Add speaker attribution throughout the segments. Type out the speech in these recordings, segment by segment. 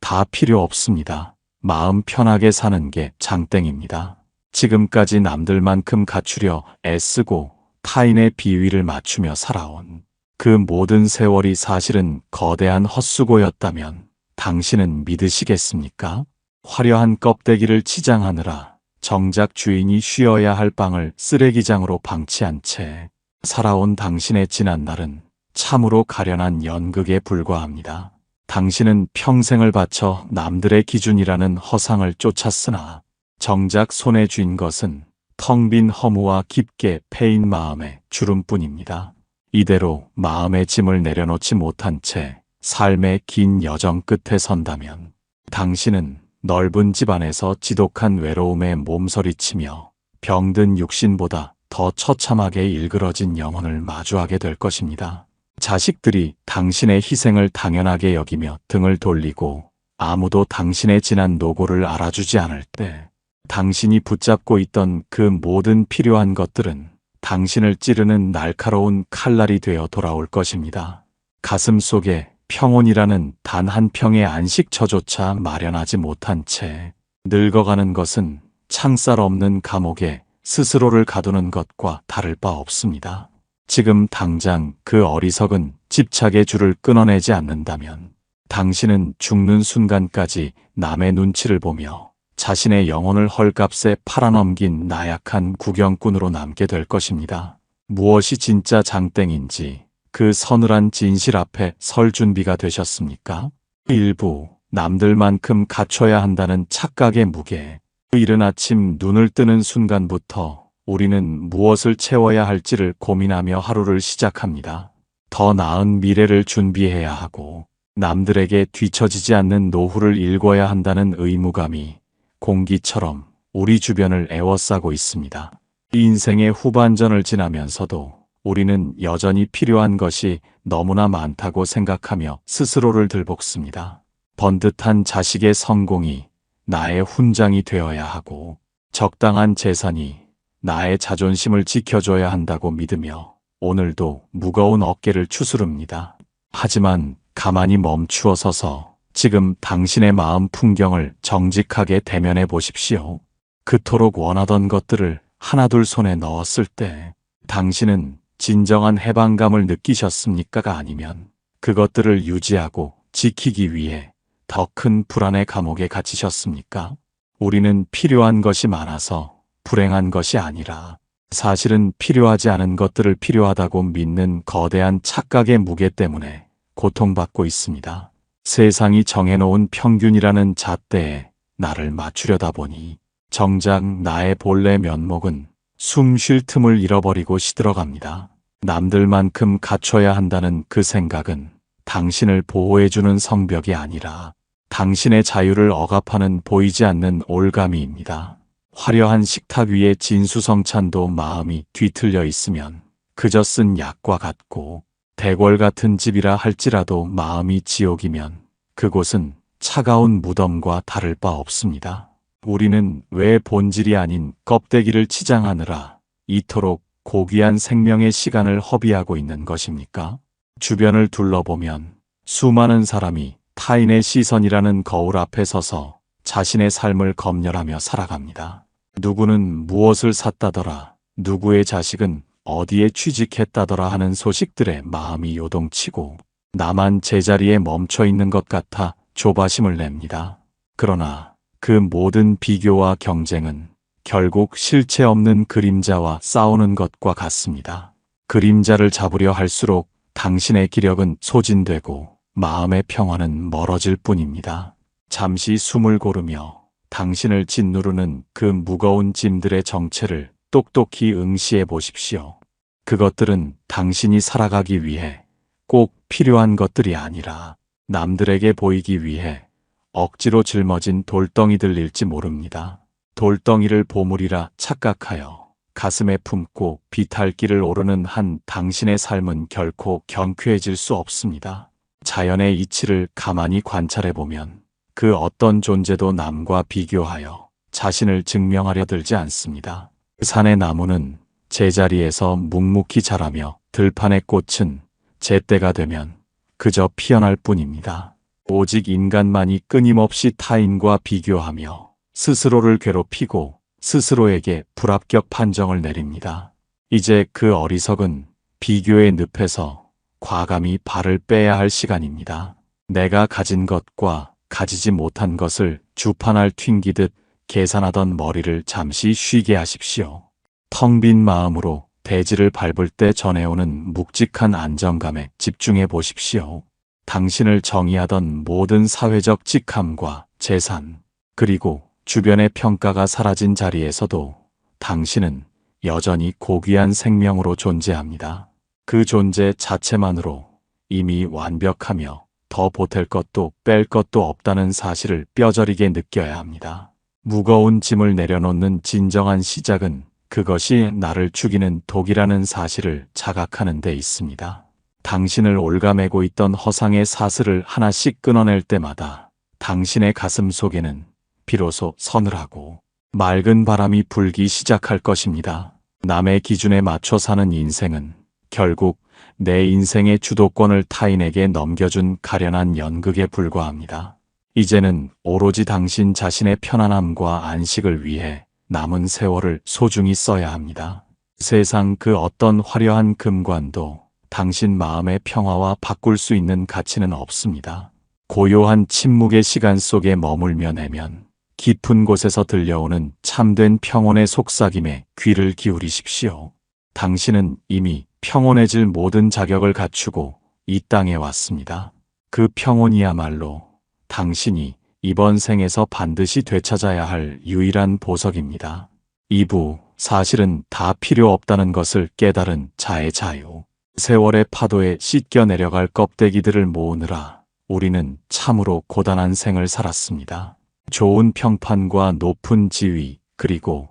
Speaker 1: 다 필요 없습니다. 마음 편하게 사는 게 장땡입니다. 지금까지 남들만큼 갖추려 애쓰고 타인의 비위를 맞추며 살아온 그 모든 세월이 사실은 거대한 헛수고였다면 당신은 믿으시겠습니까? 화려한 껍데기를 치장하느라 정작 주인이 쉬어야 할 방을 쓰레기장으로 방치한 채 살아온 당신의 지난날은 참으로 가련한 연극에 불과합니다. 당신은 평생을 바쳐 남들의 기준이라는 허상을 쫓았으나 정작 손에 쥔 것은 텅 빈 허무와 깊게 패인 마음의 주름뿐입니다. 이대로 마음의 짐을 내려놓지 못한 채 삶의 긴 여정 끝에 선다면 당신은 넓은 집안에서 지독한 외로움에 몸서리치며 병든 육신보다 더 처참하게 일그러진 영혼을 마주하게 될 것입니다. 자식들이 당신의 희생을 당연하게 여기며 등을 돌리고 아무도 당신의 지난 노고를 알아주지 않을 때 당신이 붙잡고 있던 그 모든 필요한 것들은 당신을 찌르는 날카로운 칼날이 되어 돌아올 것입니다. 가슴 속에 평온이라는 단 한 평의 안식처조차 마련하지 못한 채 늙어가는 것은 창살 없는 감옥에 스스로를 가두는 것과 다를 바 없습니다. 지금 당장 그 어리석은 집착의 줄을 끊어내지 않는다면 당신은 죽는 순간까지 남의 눈치를 보며 자신의 영혼을 헐값에 팔아넘긴 나약한 구경꾼으로 남게 될 것입니다. 무엇이 진짜 장땡인지 그 서늘한 진실 앞에 설 준비가 되셨습니까? 일부 남들만큼 갖춰야 한다는 착각의 무게. 이른 아침 눈을 뜨는 순간부터 우리는 무엇을 채워야 할지를 고민하며 하루를 시작합니다. 더 나은 미래를 준비해야 하고 남들에게 뒤처지지 않는 노후를 일궈야 한다는 의무감이 공기처럼 우리 주변을 에워싸고 있습니다. 인생의 후반전을 지나면서도 우리는 여전히 필요한 것이 너무나 많다고 생각하며 스스로를 들볶습니다. 번듯한 자식의 성공이 나의 훈장이 되어야 하고 적당한 재산이 나의 자존심을 지켜줘야 한다고 믿으며 오늘도 무거운 어깨를 추스릅니다. 하지만 가만히 멈추어 서서 지금 당신의 마음 풍경을 정직하게 대면해 보십시오. 그토록 원하던 것들을 하나둘 손에 넣었을 때 당신은 진정한 해방감을 느끼셨습니까가 아니면 그것들을 유지하고 지키기 위해 더 큰 불안의 감옥에 갇히셨습니까? 우리는 필요한 것이 많아서 불행한 것이 아니라 사실은 필요하지 않은 것들을 필요하다고 믿는 거대한 착각의 무게 때문에 고통받고 있습니다. 세상이 정해놓은 평균이라는 잣대에 나를 맞추려다 보니 정작 나의 본래 면목은 숨 쉴 틈을 잃어버리고 시들어갑니다. 남들만큼 갖춰야 한다는 그 생각은 당신을 보호해주는 성벽이 아니라 당신의 자유를 억압하는 보이지 않는 올가미입니다. 화려한 식탁 위에 진수성찬도 마음이 뒤틀려 있으면 그저 쓴 약과 같고 대궐 같은 집이라 할지라도 마음이 지옥이면 그곳은 차가운 무덤과 다를 바 없습니다. 우리는 왜 본질이 아닌 껍데기를 치장하느라 이토록 고귀한 생명의 시간을 허비하고 있는 것입니까? 주변을 둘러보면 수많은 사람이 타인의 시선이라는 거울 앞에 서서 자신의 삶을 검열하며 살아갑니다. 누구는 무엇을 샀다더라, 누구의 자식은 어디에 취직했다더라 하는 소식들에 마음이 요동치고 나만 제자리에 멈춰 있는 것 같아 조바심을 냅니다. 그러나 그 모든 비교와 경쟁은 결국 실체 없는 그림자와 싸우는 것과 같습니다. 그림자를 잡으려 할수록 당신의 기력은 소진되고 마음의 평화는 멀어질 뿐입니다. 잠시 숨을 고르며 당신을 짓누르는 그 무거운 짐들의 정체를 똑똑히 응시해 보십시오. 그것들은 당신이 살아가기 위해 꼭 필요한 것들이 아니라 남들에게 보이기 위해 억지로 짊어진 돌덩이들일지 모릅니다. 돌덩이를 보물이라 착각하여 가슴에 품고 비탈길을 오르는 한 당신의 삶은 결코 경쾌해질 수 없습니다. 자연의 이치를 가만히 관찰해보면 그 어떤 존재도 남과 비교하여 자신을 증명하려 들지 않습니다. 산의 나무는 제자리에서 묵묵히 자라며 들판의 꽃은 제때가 되면 그저 피어날 뿐입니다. 오직 인간만이 끊임없이 타인과 비교하며 스스로를 괴롭히고 스스로에게 불합격 판정을 내립니다. 이제 그 어리석은 비교의 늪에서 과감히 발을 빼야 할 시간입니다. 내가 가진 것과 가지지 못한 것을 주판을 튕기듯 계산하던 머리를 잠시 쉬게 하십시오. 텅 빈 마음으로 대지를 밟을 때 전해오는 묵직한 안정감에 집중해 보십시오. 당신을 정의하던 모든 사회적 직함과 재산, 그리고 주변의 평가가 사라진 자리에서도 당신은 여전히 고귀한 생명으로 존재합니다. 그 존재 자체만으로 이미 완벽하며 더 보탤 것도 뺄 것도 없다는 사실을 뼈저리게 느껴야 합니다. 무거운 짐을 내려놓는 진정한 시작은 그것이 나를 죽이는 독이라는 사실을 자각하는 데 있습니다. 당신을 올가매고 있던 허상의 사슬을 하나씩 끊어낼 때마다 당신의 가슴 속에는 비로소 서늘하고 맑은 바람이 불기 시작할 것입니다. 남의 기준에 맞춰 사는 인생은 결국 내 인생의 주도권을 타인에게 넘겨준 가련한 연극에 불과합니다. 이제는 오로지 당신 자신의 편안함과 안식을 위해 남은 세월을 소중히 써야 합니다. 세상 그 어떤 화려한 금관도 당신 마음의 평화와 바꿀 수 있는 가치는 없습니다. 고요한 침묵의 시간 속에 머물며 내면 깊은 곳에서 들려오는 참된 평온의 속삭임에 귀를 기울이십시오. 당신은 이미 평온해질 모든 자격을 갖추고 이 땅에 왔습니다. 그 평온이야말로 당신이 이번 생에서 반드시 되찾아야 할 유일한 보석입니다. 2부, 사실은 다 필요 없다는 것을 깨달은 자의 자유. 세월의 파도에 씻겨 내려갈 껍데기들을 모으느라 우리는 참으로 고단한 생을 살았습니다. 좋은 평판과 높은 지위, 그리고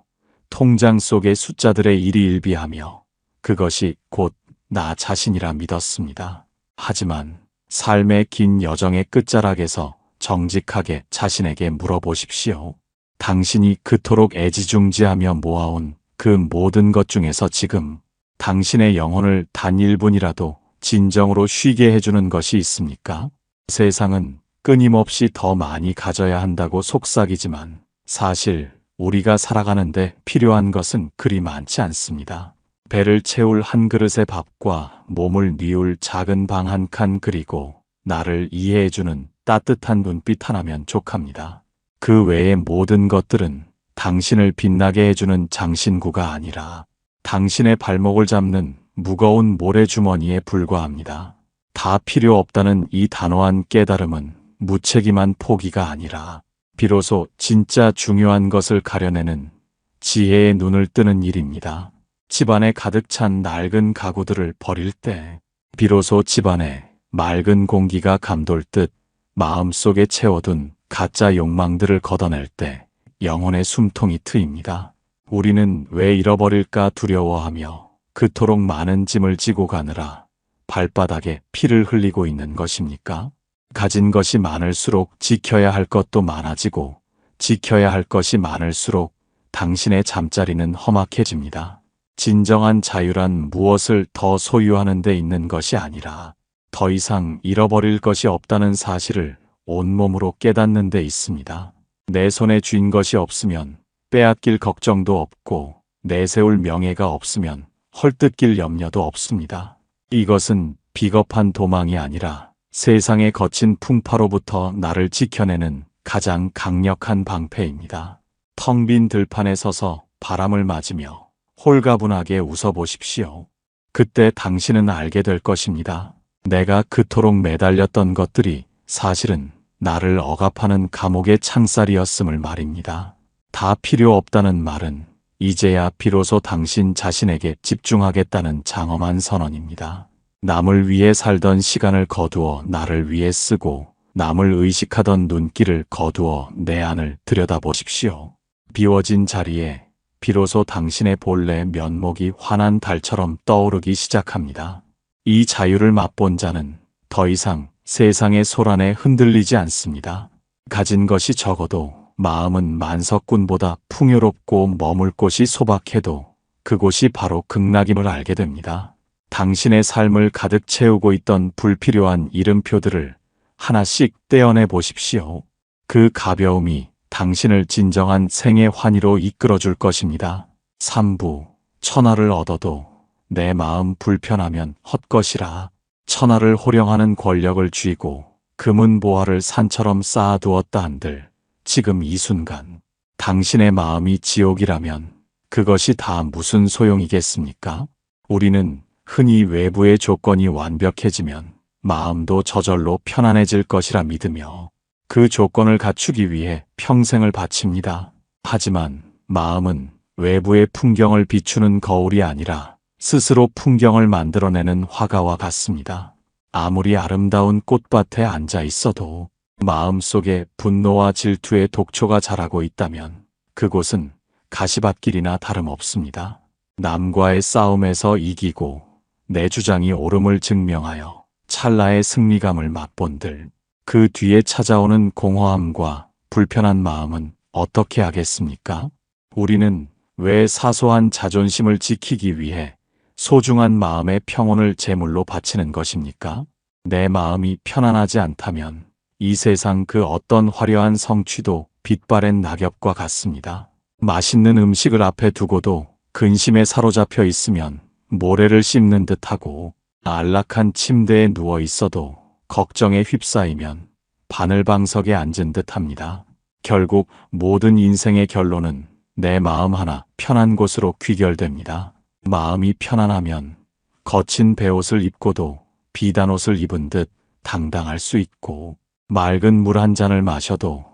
Speaker 1: 통장 속의 숫자들의 일희일비하며 그것이 곧 나 자신이라 믿었습니다. 하지만 삶의 긴 여정의 끝자락에서 정직하게 자신에게 물어보십시오. 당신이 그토록 애지중지하며 모아온 그 모든 것 중에서 지금 당신의 영혼을 단 1분이라도 진정으로 쉬게 해주는 것이 있습니까? 세상은 끊임없이 더 많이 가져야 한다고 속삭이지만 사실 우리가 살아가는데 필요한 것은 그리 많지 않습니다. 배를 채울 한 그릇의 밥과 몸을 뉘울 작은 방 한 칸, 그리고 나를 이해해주는 따뜻한 눈빛 하나면 족합니다. 그 외의 모든 것들은 당신을 빛나게 해주는 장신구가 아니라 당신의 발목을 잡는 무거운 모래주머니에 불과합니다. 다 필요 없다는 이 단호한 깨달음은 무책임한 포기가 아니라 비로소 진짜 중요한 것을 가려내는 지혜의 눈을 뜨는 일입니다. 집안에 가득 찬 낡은 가구들을 버릴 때 비로소 집안에 맑은 공기가 감돌 듯 마음속에 채워둔 가짜 욕망들을 걷어낼 때 영혼의 숨통이 트입니다. 우리는 왜 잃어버릴까 두려워하며 그토록 많은 짐을 지고 가느라 발바닥에 피를 흘리고 있는 것입니까? 가진 것이 많을수록 지켜야 할 것도 많아지고 지켜야 할 것이 많을수록 당신의 잠자리는 험악해집니다. 진정한 자유란 무엇을 더 소유하는 데 있는 것이 아니라 더 이상 잃어버릴 것이 없다는 사실을 온몸으로 깨닫는 데 있습니다. 내 손에 쥔 것이 없으면 빼앗길 걱정도 없고 내세울 명예가 없으면 헐뜯길 염려도 없습니다. 이것은 비겁한 도망이 아니라 세상의 거친 풍파로부터 나를 지켜내는 가장 강력한 방패입니다. 텅 빈 들판에 서서 바람을 맞으며 홀가분하게 웃어보십시오. 그때 당신은 알게 될 것입니다. 내가 그토록 매달렸던 것들이 사실은 나를 억압하는 감옥의 창살이었음을 말입니다. 다 필요 없다는 말은 이제야 비로소 당신 자신에게 집중하겠다는 장엄한 선언입니다. 남을 위해 살던 시간을 거두어 나를 위해 쓰고 남을 의식하던 눈길을 거두어 내 안을 들여다보십시오. 비워진 자리에 비로소 당신의 본래 면목이 환한 달처럼 떠오르기 시작합니다. 이 자유를 맛본 자는 더 이상 세상의 소란에 흔들리지 않습니다. 가진 것이 적어도 마음은 만석군보다 풍요롭고 머물 곳이 소박해도 그곳이 바로 극락임을 알게 됩니다. 당신의 삶을 가득 채우고 있던 불필요한 이름표들을 하나씩 떼어내 보십시오. 그 가벼움이 당신을 진정한 생의 환희로 이끌어줄 것입니다. 3부. 천하를 얻어도 내 마음 불편하면 헛것이라. 천하를 호령하는 권력을 쥐고 금은 보화를 산처럼 쌓아두었다 한들 지금 이 순간 당신의 마음이 지옥이라면 그것이 다 무슨 소용이겠습니까? 우리는 흔히 외부의 조건이 완벽해지면 마음도 저절로 편안해질 것이라 믿으며 그 조건을 갖추기 위해 평생을 바칩니다. 하지만 마음은 외부의 풍경을 비추는 거울이 아니라 스스로 풍경을 만들어내는 화가와 같습니다. 아무리 아름다운 꽃밭에 앉아 있어도 마음속에 분노와 질투의 독초가 자라고 있다면 그곳은 가시밭길이나 다름없습니다. 남과의 싸움에서 이기고 내 주장이 옳음을 증명하여 찰나의 승리감을 맛본들 그 뒤에 찾아오는 공허함과 불편한 마음은 어떻게 하겠습니까? 우리는 왜 사소한 자존심을 지키기 위해 소중한 마음의 평온을 제물로 바치는 것입니까? 내 마음이 편안하지 않다면 이 세상 그 어떤 화려한 성취도 빛바랜 낙엽과 같습니다. 맛있는 음식을 앞에 두고도 근심에 사로잡혀 있으면 모래를 씹는 듯하고 안락한 침대에 누워 있어도 걱정에 휩싸이면 바늘방석에 앉은 듯합니다. 결국 모든 인생의 결론은 내 마음 하나 편한 곳으로 귀결됩니다. 마음이 편안하면 거친 베옷을 입고도 비단옷을 입은 듯 당당할 수 있고 맑은 물 한 잔을 마셔도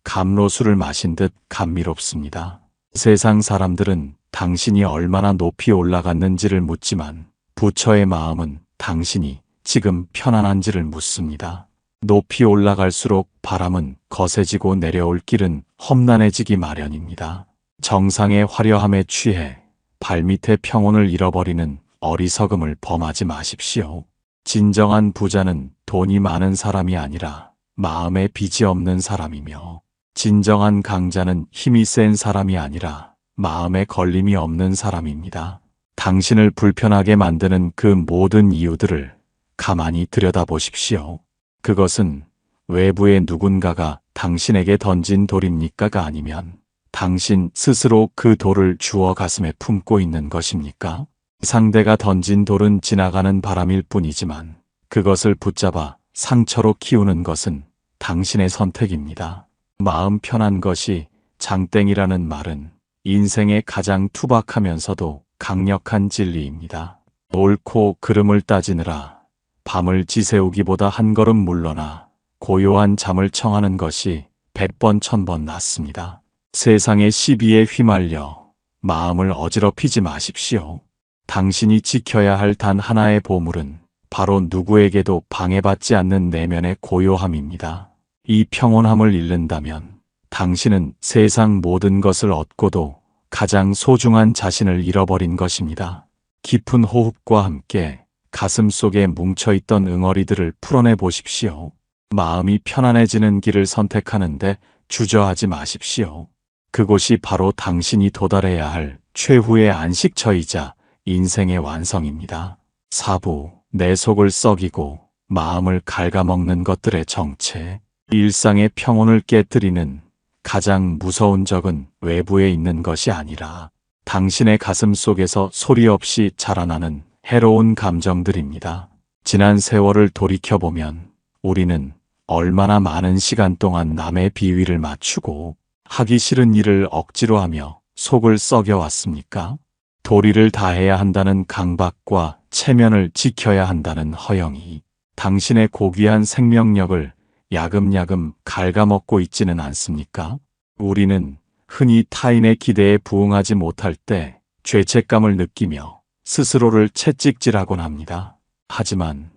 Speaker 1: 감로술을 마신 듯 감미롭습니다. 세상 사람들은 당신이 얼마나 높이 올라갔는지를 묻지만 부처의 마음은 당신이 지금 편안한지를 묻습니다. 높이 올라갈수록 바람은 거세지고 내려올 길은 험난해지기 마련입니다. 정상의 화려함에 취해 발밑의 평온을 잃어버리는 어리석음을 범하지 마십시오. 진정한 부자는 돈이 많은 사람이 아니라 마음에 빚이 없는 사람이며 진정한 강자는 힘이 센 사람이 아니라 마음에 걸림이 없는 사람입니다. 당신을 불편하게 만드는 그 모든 이유들을 가만히 들여다보십시오. 그것은 외부의 누군가가 당신에게 던진 돌입니까가 아니면 당신 스스로 그 돌을 주워 가슴에 품고 있는 것입니까? 상대가 던진 돌은 지나가는 바람일 뿐이지만 그것을 붙잡아 상처로 키우는 것은 당신의 선택입니다. 마음 편한 것이 장땡이라는 말은 인생의 가장 투박하면서도 강력한 진리입니다. 옳고 그름을 따지느라 밤을 지새우기보다 한 걸음 물러나 고요한 잠을 청하는 것이 100번 1000번 낫습니다. 세상의 시비에 휘말려 마음을 어지럽히지 마십시오. 당신이 지켜야 할 단 하나의 보물은 바로 누구에게도 방해받지 않는 내면의 고요함입니다. 이 평온함을 잃는다면 당신은 세상 모든 것을 얻고도 가장 소중한 자신을 잃어버린 것입니다. 깊은 호흡과 함께 가슴 속에 뭉쳐있던 응어리들을 풀어내 보십시오. 마음이 편안해지는 길을 선택하는데 주저하지 마십시오. 그곳이 바로 당신이 도달해야 할 최후의 안식처이자 인생의 완성입니다. 4부. 내 속을 썩이고 마음을 갉아먹는 것들의 정체. 일상의 평온을 깨뜨리는 가장 무서운 적은 외부에 있는 것이 아니라 당신의 가슴 속에서 소리 없이 자라나는 해로운 감정들입니다. 지난 세월을 돌이켜보면 우리는 얼마나 많은 시간 동안 남의 비위를 맞추고 하기 싫은 일을 억지로 하며 속을 썩여왔습니까? 도리를 다해야 한다는 강박과 체면을 지켜야 한다는 허영이 당신의 고귀한 생명력을 야금야금 갉아먹고 있지는 않습니까? 우리는 흔히 타인의 기대에 부응하지 못할 때 죄책감을 느끼며 스스로를 채찍질하곤 합니다. 하지만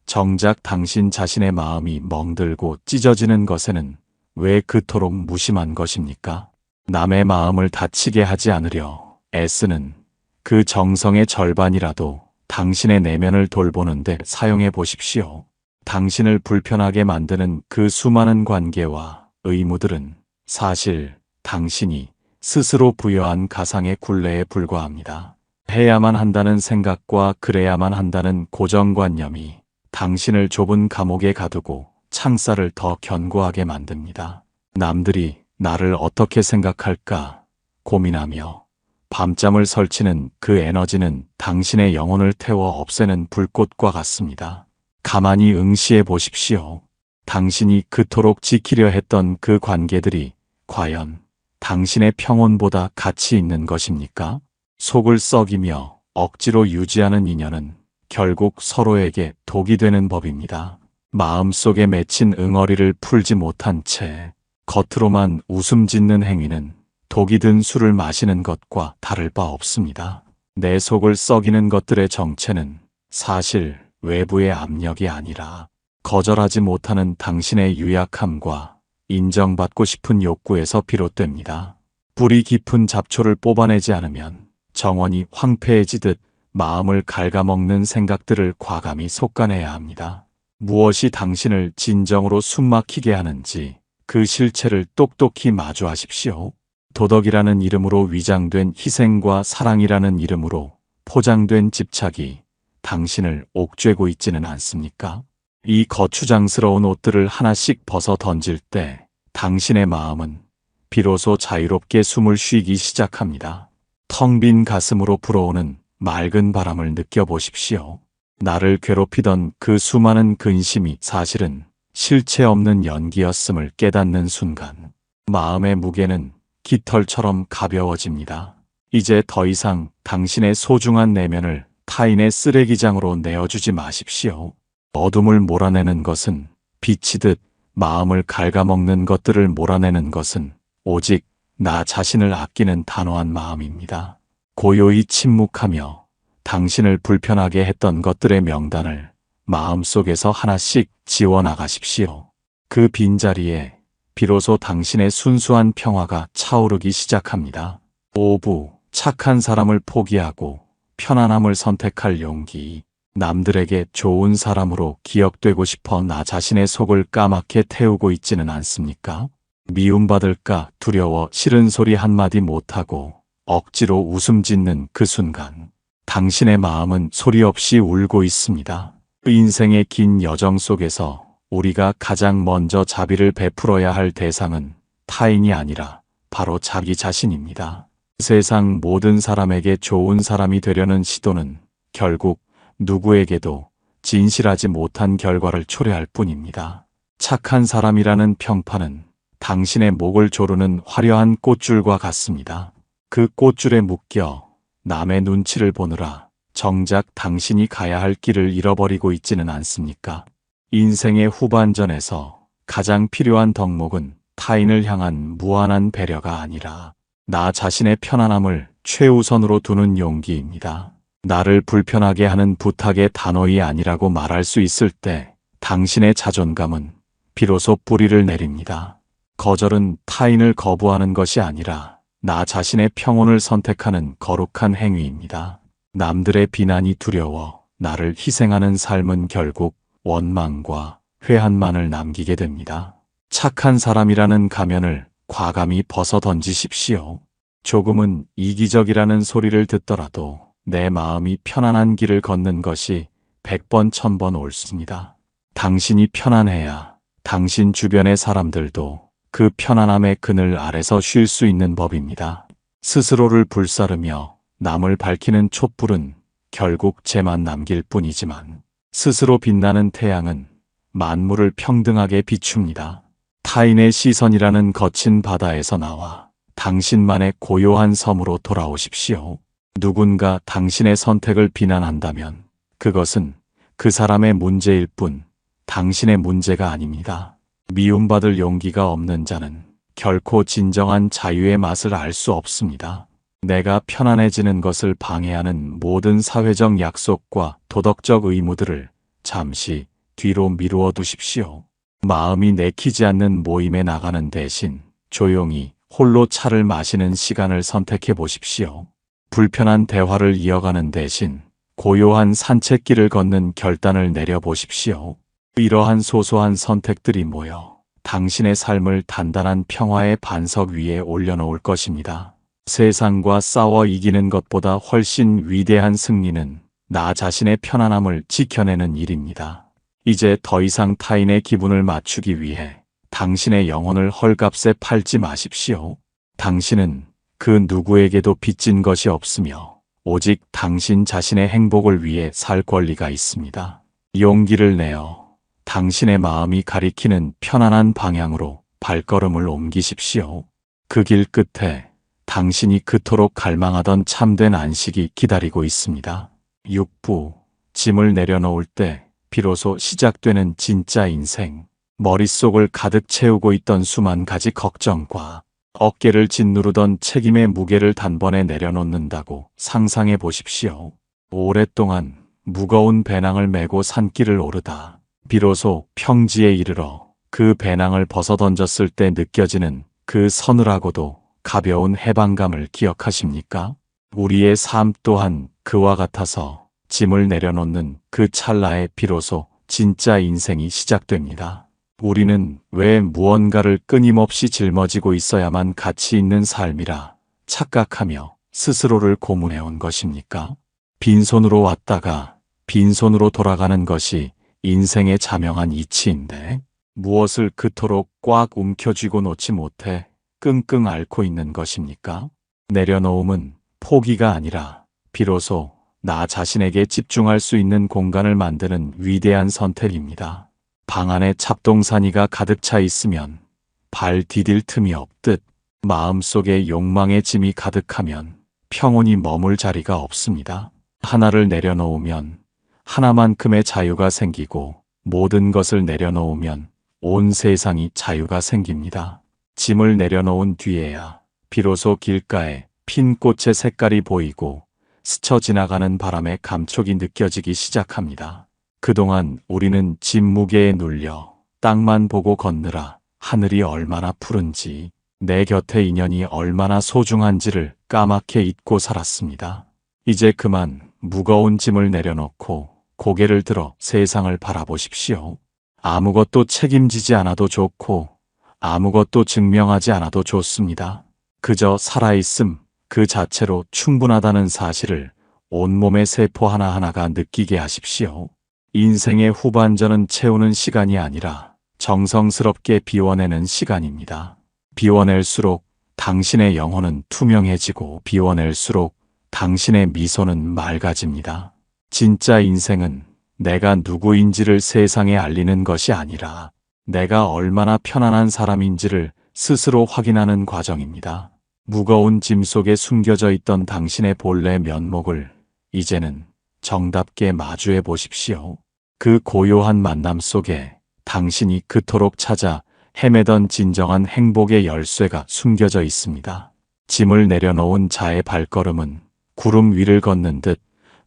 Speaker 1: 정작 당신 자신의 마음이 멍들고 찢어지는 것에는 왜 그토록 무심한 것입니까? 남의 마음을 다치게 하지 않으려 애쓰는 그 정성의 절반이라도 당신의 내면을 돌보는데 사용해 보십시오. 당신을 불편하게 만드는 그 수많은 관계와 의무들은 사실 당신이 스스로 부여한 가상의 굴레에 불과합니다. 해야만 한다는 생각과 그래야만 한다는 고정관념이 당신을 좁은 감옥에 가두고 창살을 더 견고하게 만듭니다. 남들이 나를 어떻게 생각할까 고민하며 밤잠을 설치는 그 에너지는 당신의 영혼을 태워 없애는 불꽃과 같습니다. 가만히 응시해 보십시오. 당신이 그토록 지키려 했던 그 관계들이 과연 당신의 평온보다 가치 있는 것입니까? 속을 썩이며 억지로 유지하는 인연은 결국 서로에게 독이 되는 법입니다. 마음속에 맺힌 응어리를 풀지 못한 채 겉으로만 웃음 짓는 행위는 독이 든 술을 마시는 것과 다를 바 없습니다. 내 속을 썩이는 것들의 정체는 사실 외부의 압력이 아니라 거절하지 못하는 당신의 유약함과 인정받고 싶은 욕구에서 비롯됩니다. 뿌리 깊은 잡초를 뽑아내지 않으면 정원이 황폐해지듯 마음을 갉아먹는 생각들을 과감히 솎아내야 합니다. 무엇이 당신을 진정으로 숨막히게 하는지 그 실체를 똑똑히 마주하십시오. 도덕이라는 이름으로 위장된 희생과 사랑이라는 이름으로 포장된 집착이 당신을 옥죄고 있지는 않습니까? 이 거추장스러운 옷들을 하나씩 벗어 던질 때 당신의 마음은 비로소 자유롭게 숨을 쉬기 시작합니다. 텅 빈 가슴으로 불어오는 맑은 바람을 느껴보십시오. 나를 괴롭히던 그 수많은 근심이 사실은 실체 없는 연기였음을 깨닫는 순간 마음의 무게는 깃털처럼 가벼워집니다. 이제 더 이상 당신의 소중한 내면을 타인의 쓰레기장으로 내어주지 마십시오. 어둠을 몰아내는 것은 빛이듯 마음을 갉아먹는 것들을 몰아내는 것은 오직 나 자신을 아끼는 단호한 마음입니다. 고요히 침묵하며 당신을 불편하게 했던 것들의 명단을 마음속에서 하나씩 지워나가십시오. 그 빈자리에 비로소 당신의 순수한 평화가 차오르기 시작합니다. 오부, 착한 사람을 포기하고 편안함을 선택할 용기. 남들에게 좋은 사람으로 기억되고 싶어 나 자신의 속을 까맣게 태우고 있지는 않습니까? 미움받을까 두려워 싫은 소리 한마디 못하고 억지로 웃음 짓는 그 순간 당신의 마음은 소리 없이 울고 있습니다. 인생의 긴 여정 속에서 우리가 가장 먼저 자비를 베풀어야 할 대상은 타인이 아니라 바로 자기 자신입니다. 세상 모든 사람에게 좋은 사람이 되려는 시도는 결국 누구에게도 진실하지 못한 결과를 초래할 뿐입니다. 착한 사람이라는 평판은 당신의 목을 조르는 화려한 꽃줄과 같습니다. 그 꽃줄에 묶여 남의 눈치를 보느라 정작 당신이 가야 할 길을 잃어버리고 있지는 않습니까? 인생의 후반전에서 가장 필요한 덕목은 타인을 향한 무한한 배려가 아니라 나 자신의 편안함을 최우선으로 두는 용기입니다. 나를 불편하게 하는 부탁의 단어이 아니라고 말할 수 있을 때 당신의 자존감은 비로소 뿌리를 내립니다. 거절은 타인을 거부하는 것이 아니라 나 자신의 평온을 선택하는 거룩한 행위입니다. 남들의 비난이 두려워 나를 희생하는 삶은 결국 원망과 회한만을 남기게 됩니다. 착한 사람이라는 가면을 과감히 벗어 던지십시오. 조금은 이기적이라는 소리를 듣더라도 내 마음이 편안한 길을 걷는 것이 100번 1000번 옳습니다. 당신이 편안해야 당신 주변의 사람들도 그 편안함의 그늘 아래서 쉴 수 있는 법입니다. 스스로를 불사르며 남을 밝히는 촛불은 결국 재만 남길 뿐이지만 스스로 빛나는 태양은 만물을 평등하게 비춥니다. 타인의 시선이라는 거친 바다에서 나와 당신만의 고요한 섬으로 돌아오십시오. 누군가 당신의 선택을 비난한다면 그것은 그 사람의 문제일 뿐 당신의 문제가 아닙니다. 미움받을 용기가 없는 자는 결코 진정한 자유의 맛을 알 수 없습니다. 내가 편안해지는 것을 방해하는 모든 사회적 약속과 도덕적 의무들을 잠시 뒤로 미루어 두십시오. 마음이 내키지 않는 모임에 나가는 대신 조용히 홀로 차를 마시는 시간을 선택해 보십시오. 불편한 대화를 이어가는 대신 고요한 산책길을 걷는 결단을 내려보십시오. 이러한 소소한 선택들이 모여 당신의 삶을 단단한 평화의 반석 위에 올려놓을 것입니다. 세상과 싸워 이기는 것보다 훨씬 위대한 승리는 나 자신의 편안함을 지켜내는 일입니다. 이제 더 이상 타인의 기분을 맞추기 위해 당신의 영혼을 헐값에 팔지 마십시오. 당신은 그 누구에게도 빚진 것이 없으며 오직 당신 자신의 행복을 위해 살 권리가 있습니다. 용기를 내어 당신의 마음이 가리키는 편안한 방향으로 발걸음을 옮기십시오. 그 길 끝에 당신이 그토록 갈망하던 참된 안식이 기다리고 있습니다. 6부, 짐을 내려놓을 때 비로소 시작되는 진짜 인생. 머릿속을 가득 채우고 있던 수만 가지 걱정과 어깨를 짓누르던 책임의 무게를 단번에 내려놓는다고 상상해 보십시오. 오랫동안 무거운 배낭을 메고 산길을 오르다 비로소 평지에 이르러 그 배낭을 벗어던졌을 때 느껴지는 그 서늘하고도 가벼운 해방감을 기억하십니까? 우리의 삶 또한 그와 같아서 짐을 내려놓는 그 찰나에 비로소 진짜 인생이 시작됩니다. 우리는 왜 무언가를 끊임없이 짊어지고 있어야만 가치 있는 삶이라 착각하며 스스로를 고문해온 것입니까? 빈손으로 왔다가 빈손으로 돌아가는 것이 인생의 자명한 이치인데 무엇을 그토록 꽉 움켜쥐고 놓지 못해 끙끙 앓고 있는 것입니까? 내려놓음은 포기가 아니라 비로소 나 자신에게 집중할 수 있는 공간을 만드는 위대한 선택입니다. 방 안에 잡동사니가 가득 차 있으면 발 디딜 틈이 없듯 마음속에 욕망의 짐이 가득하면 평온히 머물 자리가 없습니다. 하나를 내려놓으면 하나만큼의 자유가 생기고 모든 것을 내려놓으면 온 세상이 자유가 생깁니다. 짐을 내려놓은 뒤에야 비로소 길가에 핀 꽃의 색깔이 보이고 스쳐 지나가는 바람의 감촉이 느껴지기 시작합니다. 그동안 우리는 짐 무게에 눌려 땅만 보고 걷느라 하늘이 얼마나 푸른지 내 곁의 인연이 얼마나 소중한지를 까맣게 잊고 살았습니다. 이제 그만 무거운 짐을 내려놓고 고개를 들어 세상을 바라보십시오. 아무것도 책임지지 않아도 좋고 아무것도 증명하지 않아도 좋습니다. 그저 살아있음 그 자체로 충분하다는 사실을 온몸의 세포 하나하나가 느끼게 하십시오. 인생의 후반전은 채우는 시간이 아니라 정성스럽게 비워내는 시간입니다. 비워낼수록 당신의 영혼은 투명해지고 비워낼수록 당신의 미소는 맑아집니다. 진짜 인생은 내가 누구인지를 세상에 알리는 것이 아니라 내가 얼마나 편안한 사람인지를 스스로 확인하는 과정입니다. 무거운 짐 속에 숨겨져 있던 당신의 본래 면목을 이제는 정답게 마주해 보십시오. 그 고요한 만남 속에 당신이 그토록 찾아 헤매던 진정한 행복의 열쇠가 숨겨져 있습니다. 짐을 내려놓은 자의 발걸음은 구름 위를 걷는 듯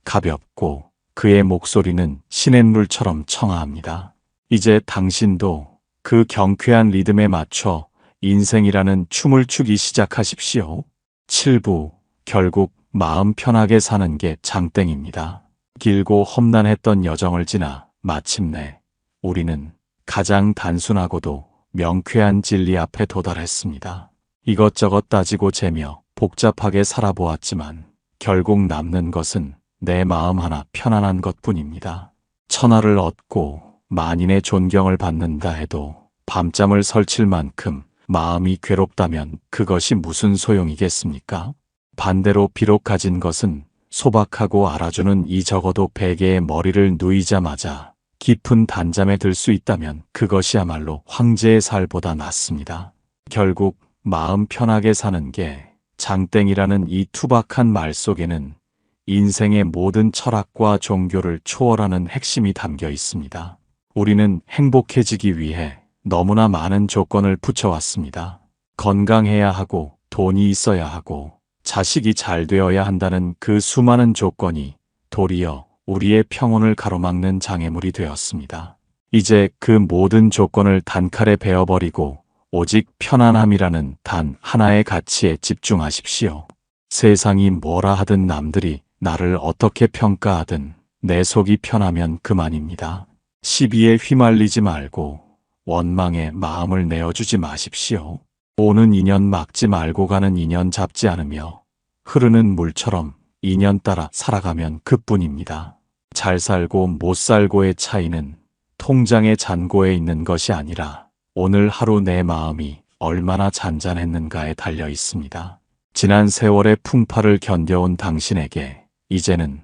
Speaker 1: 가볍고 그의 목소리는 시냇물처럼 청아합니다. 이제 당신도 그 경쾌한 리듬에 맞춰 인생이라는 춤을 추기 시작하십시오. 7부, 결국 마음 편하게 사는 게 장땡입니다. 길고 험난했던 여정을 지나 마침내 우리는 가장 단순하고도 명쾌한 진리 앞에 도달했습니다. 이것저것 따지고 재며 복잡하게 살아보았지만 결국 남는 것은 내 마음 하나 편안한 것뿐입니다. 천하를 얻고 만인의 존경을 받는다 해도 밤잠을 설칠 만큼 마음이 괴롭다면 그것이 무슨 소용이겠습니까? 반대로 비록 가진 것은 소박하고 알아주는 이 적어도 베개에 머리를 누이자마자 깊은 단잠에 들 수 있다면 그것이야말로 황제의 살보다 낫습니다. 결국 마음 편하게 사는 게 장땡이라는 이 투박한 말 속에는 인생의 모든 철학과 종교를 초월하는 핵심이 담겨 있습니다. 우리는 행복해지기 위해 너무나 많은 조건을 붙여왔습니다. 건강해야 하고 돈이 있어야 하고 자식이 잘 되어야 한다는 그 수많은 조건이 도리어 우리의 평온을 가로막는 장애물이 되었습니다. 이제 그 모든 조건을 단칼에 베어버리고 오직 편안함이라는 단 하나의 가치에 집중하십시오. 세상이 뭐라 하든 남들이 나를 어떻게 평가하든 내 속이 편하면 그만입니다. 시비에 휘말리지 말고 원망에 마음을 내어주지 마십시오. 오는 인연 막지 말고 가는 인연 잡지 않으며 흐르는 물처럼 인연 따라 살아가면 그뿐입니다. 잘 살고 못 살고의 차이는 통장의 잔고에 있는 것이 아니라 오늘 하루 내 마음이 얼마나 잔잔했는가에 달려 있습니다. 지난 세월의 풍파를 견뎌온 당신에게 이제는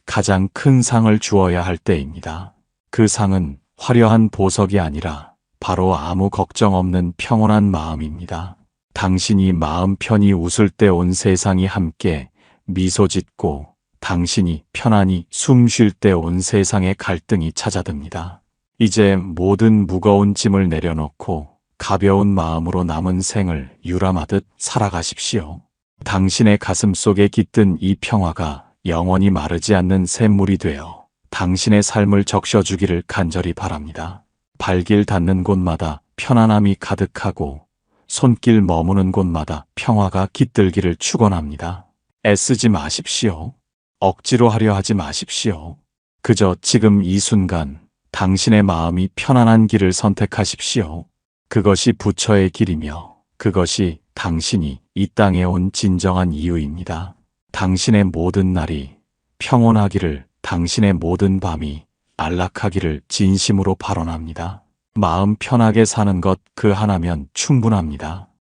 Speaker 1: 가장 큰 상을 주어야 할 때입니다. 그 상은 화려한 보석이 아니라 바로 아무 걱정 없는 평온한 마음입니다. 당신이 마음 편히 웃을 때 온 세상이 함께 미소 짓고 당신이 편안히 숨 쉴 때 온 세상의 갈등이 찾아듭니다. 이제 모든 무거운 짐을 내려놓고 가벼운 마음으로 남은 생을 유람하듯 살아가십시오. 당신의 가슴 속에 깃든 이 평화가 영원히 마르지 않는 샘물이 되어 당신의 삶을 적셔주기를 간절히 바랍니다. 발길 닿는 곳마다 편안함이 가득하고 손길 머무는 곳마다 평화가 깃들기를 축원합니다. 애쓰지 마십시오. 억지로 하려 하지 마십시오. 그저 지금 이 순간 당신의 마음이 편안한 길을 선택하십시오. 그것이 부처의 길이며 그것이 당신이 이 땅에 온 진정한 이유입니다. 당신의 모든 날이 평온하기를, 당신의 모든 밤이 안락하기를 진심으로 발언합니다. 마음 편하게 사는 것 그 하나면 충분합니다.